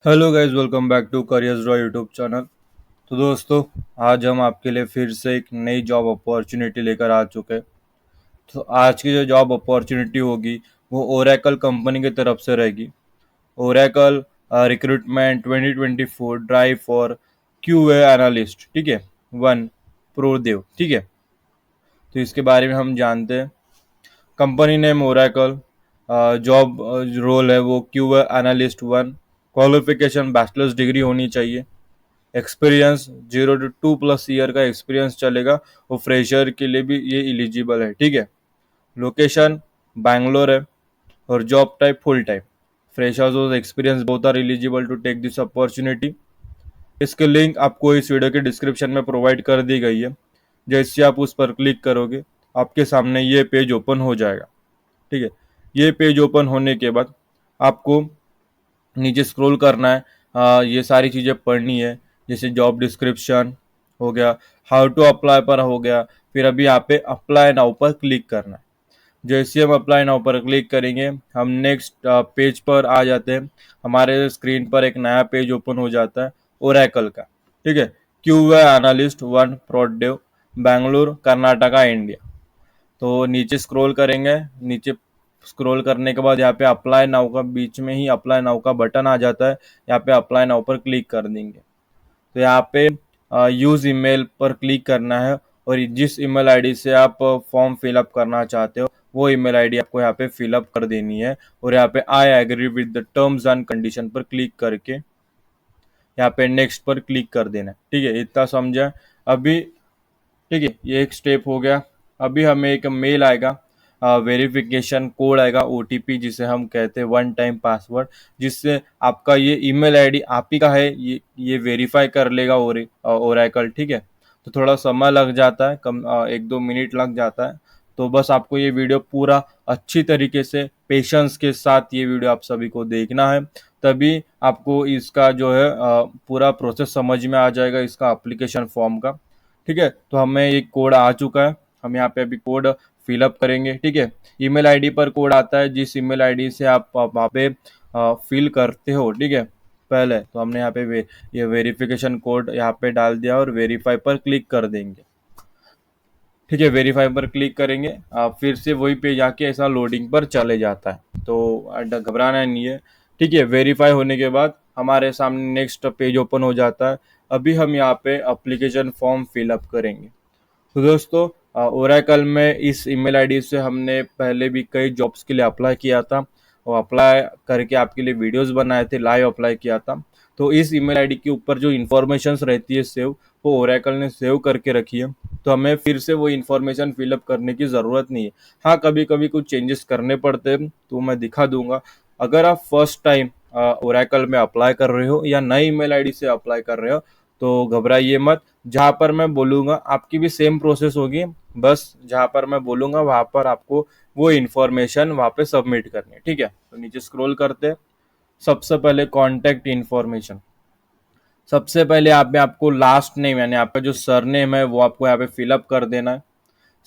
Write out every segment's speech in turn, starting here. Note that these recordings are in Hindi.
Hello guys, welcome back to careers draw YouTube channel. तो दोस्तों, आज हम आपके लिए फिर से एक नई जॉब अपॉर्चुनिटी लेकर आ चुके हैं। तो आज की जो जॉब अपॉर्चुनिटी होगी वो ओरेकल कंपनी की तरफ से रहेगी। Oracle recruitment 2024 drive for QA analyst, ठीक है, वन प्रोदेव, ठीक है। तो इसके बारे में हम जानते हैं। Company name Oracle, job role है वो QA analyst one. Qualification bachelors degree होनी चाहिए। एक्सपीरियंस 0 to 2+ ईयर का एक्सपीरियंस चलेगा। वो फ्रेशर के लिए भी ये एलिजिबल है, ठीक है। लोकेशन बैंगलोर है और job type full time. Freshers और experience both are eligible to take this opportunity. इसकी लिंक आपको इस वीडियो के डिस्क्रिप्शन में प्रोवाइड कर दी गई है। जैसे आप उस पर क्लिक करोगे आपके सामने ये पेज ओपन हो जाएगा, ठीक है। ये पेज ओपन होने के बाद आपको नीचे स्क्रॉल करना है। ये सारी चीज़ें पढ़नी है, जैसे जॉब डिस्क्रिप्शन हो गया, हाउ टू अप्लाई पर हो गया। फिर अभी यहाँ पे अप्लाई नाउ पर क्लिक करना है। जैसे हम अप्लाई नाउ पर क्लिक करेंगे हम नेक्स्ट पेज पर आ जाते हैं। हमारे स्क्रीन पर एक नया पेज ओपन हो जाता है ओरेकल का, ठीक है। QA analyst one prodev, Bengaluru Karnataka India. तो नीचे स्क्रॉल करेंगे। नीचे स्क्रॉल करने के बाद यहाँ पे अप्लाई नाउ का बीच में ही अप्लाई नाउ का बटन आ जाता है। यहाँ पे अप्लाई नाउ पर क्लिक कर देंगे तो यहाँ पे यूज ईमेल पर क्लिक करना है। और जिस ईमेल आईडी से आप फॉर्म फिलअप करना चाहते हो वो ईमेल आईडी आपको यहाँ पे फिलअप कर देनी है। और यहाँ पे I agree with the terms and condition पर क्लिक करके यहाँ पे नेक्स्ट पर क्लिक कर देना है, ठीक है। इतना समझा अभी, ठीक है। ये एक स्टेप हो गया। अभी हमें एक मेल आएगा, वेरिफिकेशन कोड आएगा, ओटीपी जिसे हम कहते हैं वन टाइम पासवर्ड, जिससे आपका ये ईमेल आईडी आप ही का है ये वेरीफाई कर लेगा ओरेकल, ठीक है। तो थोड़ा समय लग जाता है, कम 1-2 मिनट लग जाता है। तो बस आपको ये वीडियो पूरा अच्छी तरीके से पेशेंस के साथ ये वीडियो आप सभी को देखना है, तभी आपको इसका जो है पूरा प्रोसेस समझ में आ जाएगा इसका एप्लीकेशन फॉर्म का, ठीक है। तो हमें एक कोड आ चुका है, हम यहाँ पे अभी कोड फिलअप करेंगे, ठीक है। ईमेल आईडी पर कोड आता है, जिस ईमेल आईडी से आप वहाँ पे फिल करते हो, ठीक है। पहले तो हमने यहाँ पे ये वेरिफिकेशन कोड यहाँ पे डाल दिया और वेरीफाई पर क्लिक कर देंगे, ठीक है। वेरीफाई पर क्लिक करेंगे फिर से वही पेज आके ऐसा लोडिंग पर चले जाता है। तो घबराना नहीं है, ठीक है। वेरीफाई होने के बाद हमारे सामने नेक्स्ट पेज ओपन हो जाता है। अभी हम यहाँ पे अप्लीकेशन फॉर्म फिलअप करेंगे। तो दोस्तों, ओरेकल में इस ईमेल आईडी से हमने पहले भी कई जॉब्स के लिए अप्लाई किया था और अप्लाई करके आपके लिए वीडियोस बनाए थे, लाइव अप्लाई किया था। तो इस ईमेल आईडी के ऊपर जो इन्फॉर्मेशंस रहती है सेव, वो ओरेकल ने सेव करके रखी है। तो हमें फिर से वो इन्फॉर्मेशन फिलअप करने की ज़रूरत नहीं है। हाँ, कभी कभी कुछ चेंजेस करने पड़ते हैं तो मैं दिखा दूंगा। अगर आप फर्स्ट टाइम ओरेकल में अप्लाई कर रहे हो या नई ईमेल आईडी से अप्लाई कर रहे हो तो घबराइए मत। जहाँ पर मैं बोलूँगा आपकी भी सेम प्रोसेस होगी, बस जहाँ पर मैं बोलूँगा वहाँ पर आपको वो इन्फॉर्मेशन वहाँ पे सबमिट करनी है, ठीक है। तो नीचे स्क्रॉल करते हैं। सबसे पहले कॉन्टैक्ट इन्फॉर्मेशन, सबसे पहले आप में आपको लास्ट नेम यानी आपका जो सरनेम है वो आपको यहाँ पे फिलअप कर देना है।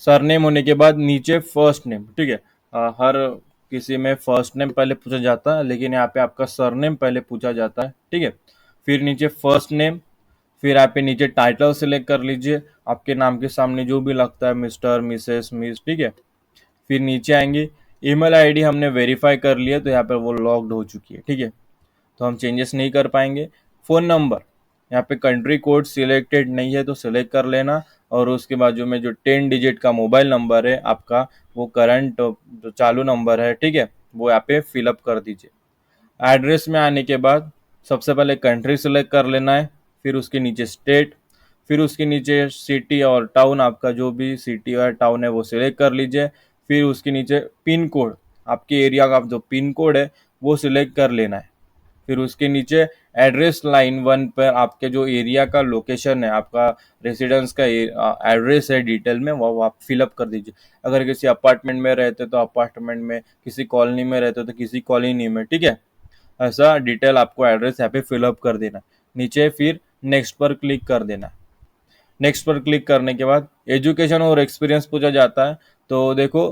सरनेम होने के बाद नीचे फर्स्ट नेम, ठीक है। हर किसी में फर्स्ट नेम पहले पूछा जाता है, लेकिन यहाँ पे आपका सरनेम पहले पूछा जाता है, ठीक है। फिर नीचे फर्स्ट नेम, फिर आप नीचे टाइटल सिलेक्ट कर लीजिए, आपके नाम के सामने जो भी लगता है, मिस्टर, मिसेस, मिस, ठीक है। फिर नीचे आएंगे, ईमेल आईडी हमने वेरीफाई कर लिया तो यहाँ पर वो लॉग्ड हो चुकी है, ठीक है। तो हम चेंजेस नहीं कर पाएंगे। फ़ोन नंबर, यहाँ पे कंट्री कोड सिलेक्टेड नहीं है तो सिलेक्ट कर लेना। और उसके बाजू में जो 10 डिजिट का मोबाइल नंबर है आपका, वो करंट जो चालू नंबर है, ठीक है, वो यहाँ पे फिलअप कर दीजिए। एड्रेस में आने के बाद सबसे पहले कंट्री सेलेक्ट कर लेना है, फिर उसके नीचे स्टेट, फिर उसके नीचे सिटी और टाउन, आपका जो भी सिटी और टाउन है वो सिलेक्ट कर लीजिए। फिर उसके नीचे पिन कोड, आपके एरिया का जो पिन कोड है वो सिलेक्ट कर लेना है। फिर उसके नीचे एड्रेस लाइन 1 पर आपके जो एरिया का लोकेशन है, आपका रेसिडेंस का एड्रेस है डिटेल में, वो आप फिलअप कर दीजिए। अगर किसी अपार्टमेंट में रहते तो अपार्टमेंट में, किसी कॉलोनी में रहते तो किसी कॉलोनी में, ठीक है। ऐसा डिटेल आपको एड्रेस यहाँ पे फिलअप कर देना। नीचे फिर नेक्स्ट पर क्लिक कर देना। नेक्स्ट पर क्लिक करने के बाद एजुकेशन और एक्सपीरियंस पूछा जाता है। तो देखो,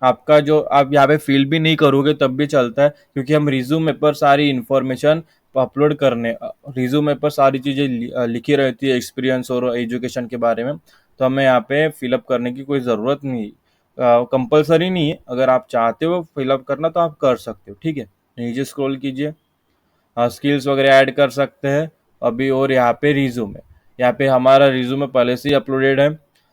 आपका जो आप यहाँ पे फिल भी नहीं करोगे तब भी चलता है, क्योंकि हम रिज्यूमे पर सारी इन्फॉर्मेशन अपलोड करने, रिज्यूमे पर सारी चीज़ें लिखी रहती है एक्सपीरियंस और एजुकेशन के बारे में, तो हमें यहाँ पे फिलअप करने की कोई ज़रूरत नहीं, कंपलसरी नहीं है। अगर आप चाहते हो फिलअप करना तो आप कर सकते हो, ठीक है। नीचे स्क्रॉल कीजिए, स्किल्स वगैरह ऐड कर सकते हैं अभी। और यहाँ पे रिज्यूमे, यहाँ पे हमारा रिज्यूमे पहले से ही अपलोडेड है।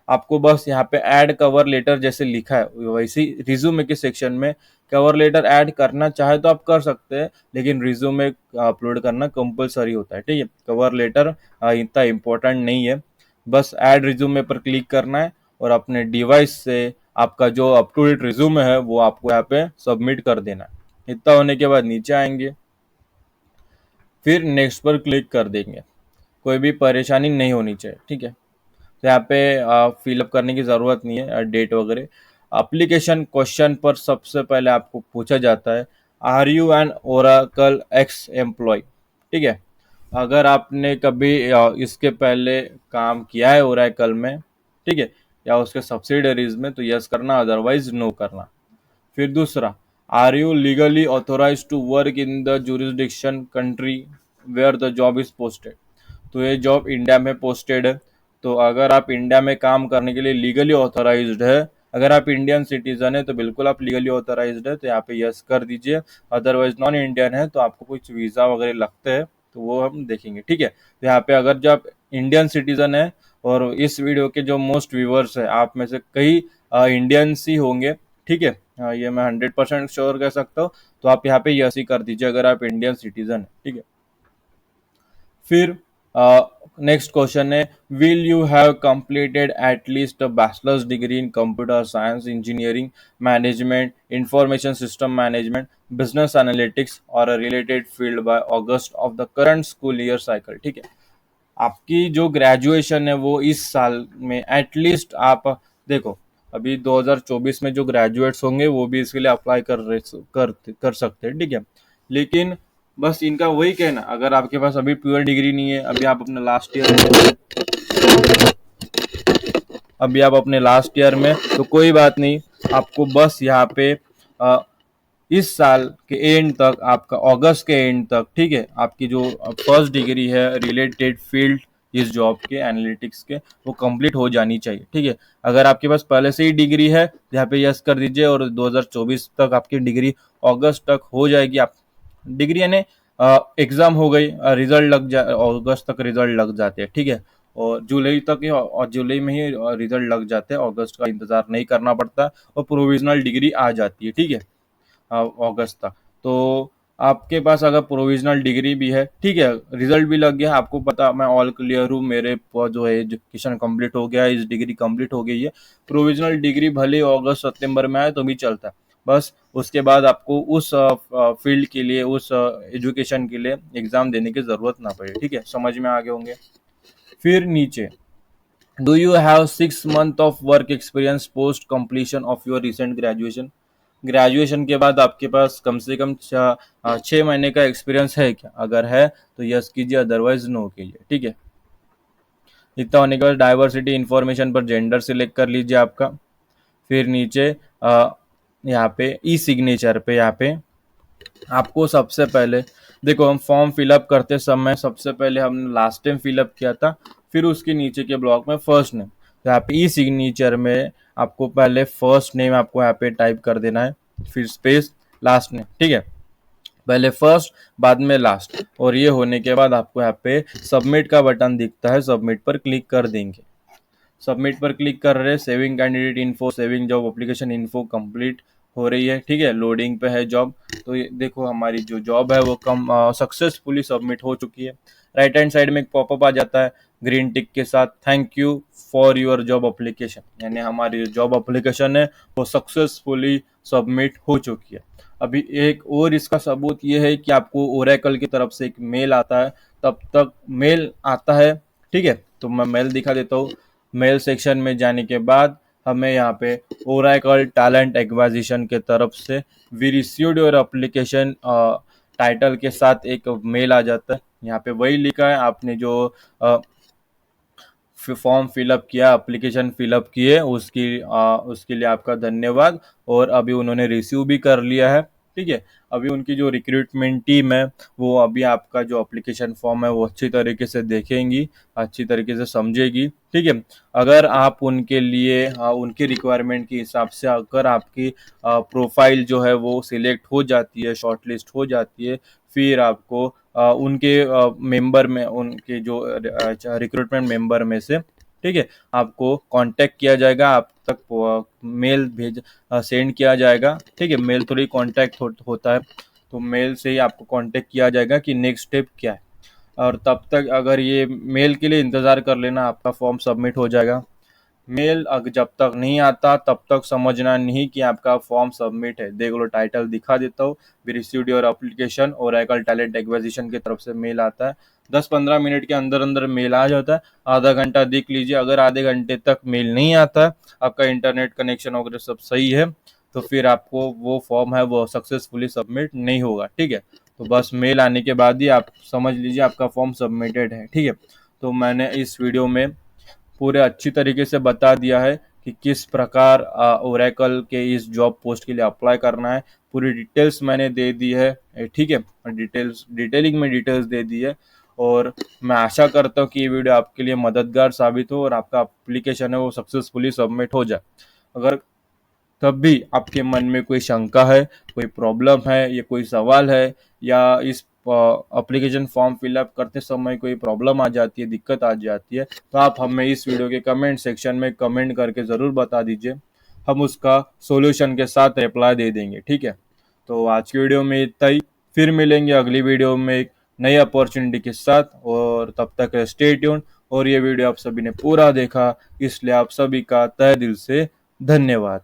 आपको बस यहाँ पे ऐड कवर लेटर जैसे लिखा है वैसे ही रिज्यूमे के सेक्शन में कवर लेटर ऐड करना चाहे तो आप कर सकते हैं, लेकिन रिज्यूमे अपलोड करना कंपलसरी होता है, ठीक है। कवर लेटर इतना इम्पोर्टेंट नहीं है। बस ऐड रिज्यूमे पर क्लिक करना है और अपने डिवाइस से आपका जो अप टू डेट रिज्यूमे है वो आपको यहाँ पे सबमिट कर देना है। इतना होने के बाद नीचे आएंगे, फिर नेक्स्ट पर क्लिक कर देंगे। कोई भी परेशानी नहीं होनी चाहिए, ठीक है। तो यहाँ पे फिलअप करने की ज़रूरत नहीं है डेट वगैरह। एप्लीकेशन क्वेश्चन पर सबसे पहले आपको पूछा जाता है, are you an Oracle ex employ, ठीक है। अगर आपने कभी इसके पहले काम किया है ओरेकल में, ठीक है, या उसके सब्सिडरीज में, तो यस करना, अदरवाइज नो करना। फिर दूसरा, are you legally authorise to work in the jurisdiction country where the job is posted. तो ये जॉब इंडिया में पोस्टेड है, तो अगर आप इंडिया में काम करने के लिए लीगली ऑथोराइज्ड है, अगर आप इंडियन सिटीजन है तो बिल्कुल आप लीगली ऑथोराइज्ड है, तो यहाँ पे यस कर दीजिए। अदरवाइज नॉन इंडियन है तो आपको कुछ वीज़ा वगैरह लगते हैं, तो वो हम देखेंगे, ठीक है। तो यहाँ पे अगर जो आप इंडियन सिटीजन है, और इस वीडियो के जो मोस्ट व्यूवर्स है आप में से कई इंडियंस ही होंगे, ठीक है, ये मैं 100% श्योर कह सकता हूँ, तो आप यहाँ पे यस ही कर दीजिए अगर आप इंडियन सिटीजन है, ठीक है। फिर नेक्स्ट क्वेश्चन है, will you have completed at least a bachelor's degree in computer science, engineering, management, information system management, business analytics और a related field by August of the current school year cycle, ठीक है। आपकी जो ग्रेजुएशन है वो इस साल में एटलीस्ट आप देखो, अभी 2024 में जो ग्रेजुएट्स होंगे वो भी इसके लिए अप्लाई कर सकते हैं, ठीक है। लेकिन बस इनका वही कहना, अगर आपके पास अभी प्योर डिग्री नहीं है, अभी आप अपने लास्ट ईयर में, तो कोई बात नहीं, आपको बस यहाँ पे अ, इस साल के एंड तक, आपका अगस्त के एंड तक, ठीक है, आपकी जो फर्स्ट डिग्री है रिलेटेड फील्ड इस जॉब के एनालिटिक्स के, वो कंप्लीट हो जानी चाहिए, ठीक है। अगर आपके पास पहले से ही डिग्री है, यहाँ पे यस कर दीजिए, और 2024 तक आपकी डिग्री अगस्त तक हो जाएगी। आप डिग्री यानी एग्जाम हो गई, रिजल्ट लग जा, अगस्त तक रिजल्ट लग जाते हैं, ठीक है। और जुलाई तक ही, और जुलाई में ही रिजल्ट लग जाते हैं, अगस्त का इंतजार नहीं करना पड़ता, और प्रोविजनल डिग्री आ जाती है, ठीक है, अगस्त तक। तो आपके पास अगर प्रोविजनल डिग्री भी है, ठीक है, रिजल्ट भी लग गया, आपको पता मैं ऑल क्लियर हूँ, मेरे जो है एजुकेशन कंप्लीट हो गया है, इस डिग्री कंप्लीट हो गई है, प्रोविजनल डिग्री भले अगस्त सितंबर में आए तो भी चलता है। बस उसके बाद आपको उस फील्ड के लिए, उस एजुकेशन के लिए एग्जाम देने की जरूरत ना पड़े, ठीक है। समझ में आ गए होंगे। फिर नीचे, do you have 6 month of work experience post completion of your recent graduation. Graduation के बाद आपके पास कम से कम 6 महीने का एक्सपीरियंस है क्या? अगर है तो यस कीजिए, अदरवाइज नो कीजिए, ठीक है। इतना होने के बाद डाइवर्सिटी इंफॉर्मेशन पर जेंडर सिलेक्ट कर लीजिए आपका। फिर नीचे यहाँ पे ई सिग्नेचर पे, यहाँ पे आपको सबसे पहले देखो, हम फॉर्म फिलअप करते समय सबसे पहले हमने लास्ट टाइम फिलअप किया था, फिर उसके नीचे के ब्लॉक में फर्स्ट नेम, तो यहाँ पे ई सिग्नेचर में आपको पहले फर्स्ट नेम आपको यहाँ पे टाइप कर देना है, फिर स्पेस, लास्ट नेम, ठीक है। पहले फर्स्ट, बाद में लास्ट, और ये होने के बाद आपको यहाँ पे सबमिट का बटन दिखता है, सबमिट पर क्लिक कर देंगे। सबमिट पर क्लिक कर रहे हैं, saving candidate info, saving job application info complete हो रही है, ठीक है, लोडिंग पे है जॉब। तो ये देखो, हमारी जो जॉब है वो सक्सेसफुली सबमिट हो चुकी है। राइट हैंड साइड में एक पॉपअप आ जाता है ग्रीन टिक के साथ, thank you for your job application, यानी हमारी जो जॉब एप्लीकेशन है वो सक्सेसफुली सबमिट हो चुकी है। अभी एक और इसका सबूत ये है कि आपको ओरेकल की तरफ से एक मेल आता है, तब तक मेल आता है, ठीक है। तो मैं मेल दिखा देता हूँ। मेल सेक्शन में जाने के बाद हमें यहाँ पे ओरेकल टैलेंट एक्विजिशन के तरफ से we received your application title के साथ एक मेल आ जाता है। यहाँ पे वही लिखा है, आपने जो फॉर्म फिलअप किया, एप्लीकेशन फिलअप किए, उसके लिए आपका धन्यवाद। और अभी उन्होंने रिसीव भी कर लिया है। ठीक है, अभी उनकी जो रिक्रूटमेंट टीम है वो अभी आपका जो एप्लीकेशन फॉर्म है वो अच्छी तरीके से देखेंगी, अच्छी तरीके से समझेगी। ठीक है, अगर आप उनके लिए उनकी रिक्वायरमेंट के हिसाब से अगर आपकी प्रोफाइल जो है वो सिलेक्ट हो जाती है, शॉर्टलिस्ट हो जाती है, फिर आपको उनके मेंबर में, उनके जो रिक्रूटमेंट मेंबर में से, ठीक है, आपको कांटेक्ट किया जाएगा, आप तक मेल सेंड किया जाएगा। ठीक है, मेल थ्रू ही कांटेक्ट होता है, तो मेल से ही आपको कांटेक्ट किया जाएगा कि नेक्स्ट स्टेप क्या है। और तब तक अगर ये मेल के लिए इंतज़ार कर लेना, आपका फॉर्म सबमिट हो जाएगा। मेल जब तक नहीं आता तब तक समझना नहीं कि आपका फॉर्म सबमिट है। देख लो, टाइटल दिखा देता हूँ, we received your application, Oracle talent acquisition की तरफ से मेल आता है। 10-15 मिनट के अंदर अंदर मेल आ जाता है। आधा घंटा देख लीजिए, अगर आधे घंटे तक मेल नहीं आता है, आपका इंटरनेट कनेक्शन वगैरह सब सही है, तो फिर आपको वो फॉर्म है वो सक्सेसफुली सबमिट नहीं होगा। ठीक है, तो बस मेल आने के बाद ही आप समझ लीजिए आपका फॉर्म सबमिटेड है। ठीक है, तो मैंने इस वीडियो में पूरे अच्छी तरीके से बता दिया है कि किस प्रकार ओरेकल के इस जॉब पोस्ट के लिए अप्लाई करना है। पूरी डिटेल्स मैंने दे दी है। ठीक है, डिटेलिंग में डिटेल्स दे दी है। और मैं आशा करता हूँ कि ये वीडियो आपके लिए मददगार साबित हो और आपका एप्लीकेशन है वो सक्सेसफुली सबमिट हो जाए। अगर तब भी आपके मन में कोई शंका है, कोई प्रॉब्लम है या कोई सवाल है, या इस एप्लीकेशन फॉर्म फिलअप करते समय कोई प्रॉब्लम आ जाती है, दिक्कत आ जाती है, तो आप हमें इस वीडियो के कमेंट सेक्शन में कमेंट करके ज़रूर बता दीजिए। हम उसका सॉल्यूशन के साथ रिप्लाई दे देंगे। ठीक है, तो आज की वीडियो में इतना ही। फिर मिलेंगे अगली वीडियो में एक नई अपॉर्चुनिटी के साथ, और तब तक स्टे ट्यून। और ये वीडियो आप सभी ने पूरा देखा, इसलिए आप सभी का तहे दिल से धन्यवाद।